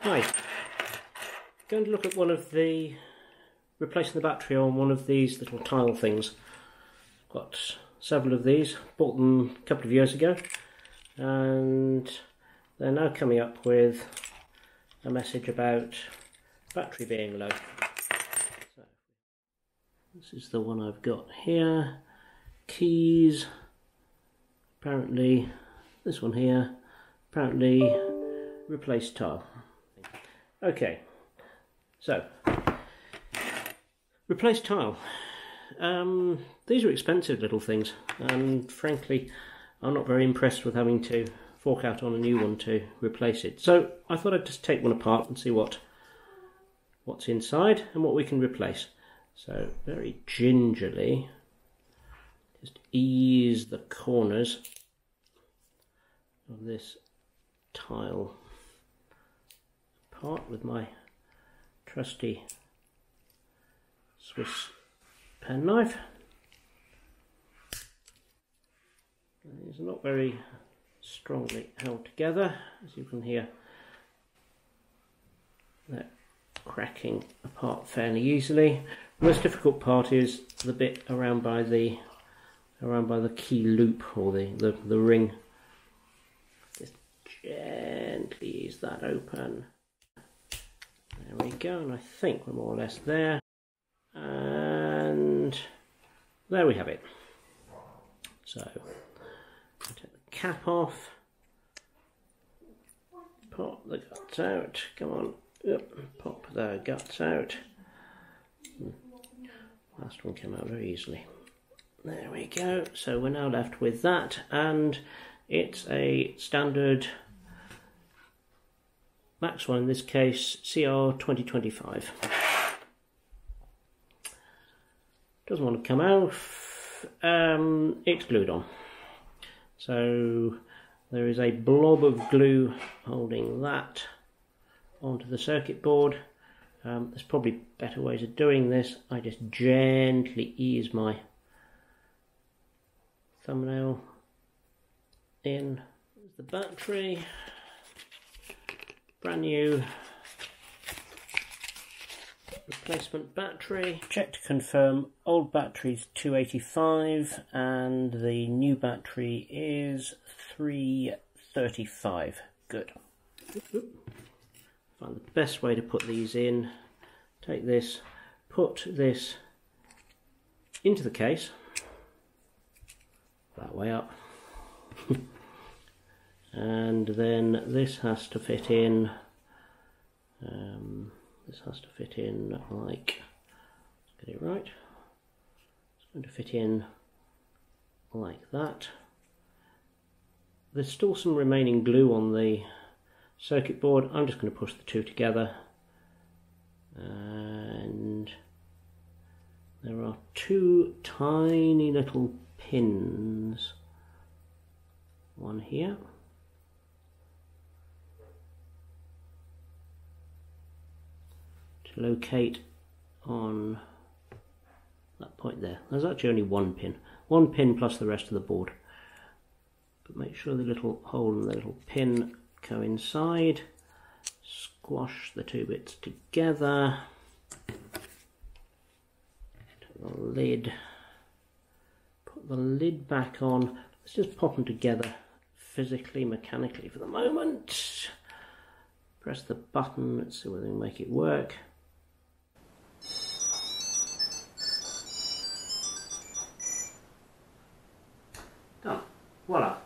Hi, going to look at replacing the battery on one of these little tile things. Got several of these, bought them a couple of years ago, and they're now coming up with a message about battery being low. So, this is the one I've got here. Keys, apparently this one here, apparently replace tile. Okay, so replace tile. These are expensive little things, and frankly I'm not very impressed with having to fork out on a new one to replace it. So I thought I'd just take one apart and see what's inside and what we can replace. So very gingerly just ease the corners of this tile apart with my trusty Swiss penknife. These are not very strongly held together, as you can hear. They're cracking apart fairly easily. The most difficult part is the bit around by the key loop, or the ring. Just gently ease that open. There we go, and I think we're more or less there. And there we have it. So take the cap off, pop the guts out, come on, pop the guts out. Last one came out very easily. There we go. So we're now left with that, and it's a standard Max one, in this case CR 2025. Doesn't want to come out. It's glued on. So there is a blob of glue holding that onto the circuit board. There's probably better ways of doing this. I just gently ease my thumbnail in. There's the battery. Brand new replacement battery. Check to confirm old battery's 285 and the new battery is 335. Good. Find the best way to put these in. Take this, put this into the case, that way up. And then this has to fit in. This has to fit in like, let's get it right. It's going to fit in like that. There's still some remaining glue on the circuit board. I'm just going to push the two together, and there are two tiny little pins. One here. To locate on that point there. There's actually only one pin plus the rest of the board, but make sure the little hole and the little pin coincide. Squash the two bits together. Take the lid, put the lid back on. Let's just pop them together physically, mechanically for the moment. Press the button, let's see whether we can make it work. Done. Voila.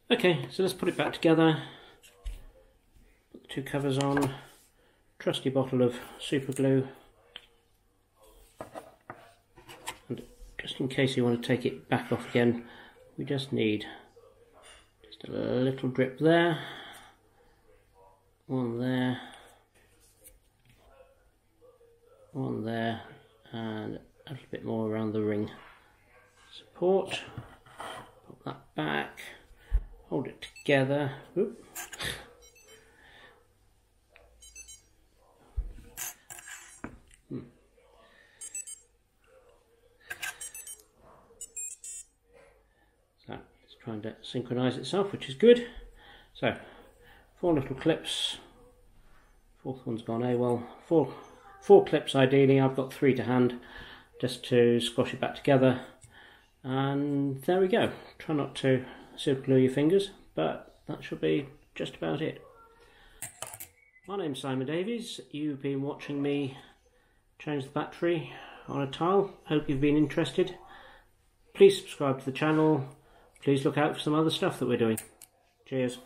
Okay, so let's put it back together. Put the two covers on. Trusty bottle of super glue. And just in case you want to take it back off again, we just need just a little drip there. One there. One there. And a little bit more around the ring support. Put that back, hold it together. Oop. So it's trying to synchronise itself, which is good. So 4 little clips. Fourth one's gone AWOL. Four clips ideally. I've got 3 to hand, just to squash it back together. And there we go. Try not to super glue your fingers, but that should be just about it. My name's Simon Davies. You've been watching me change the battery on a tile. Hope you've been interested. Please subscribe to the channel. Please look out for some other stuff that we're doing. Cheers.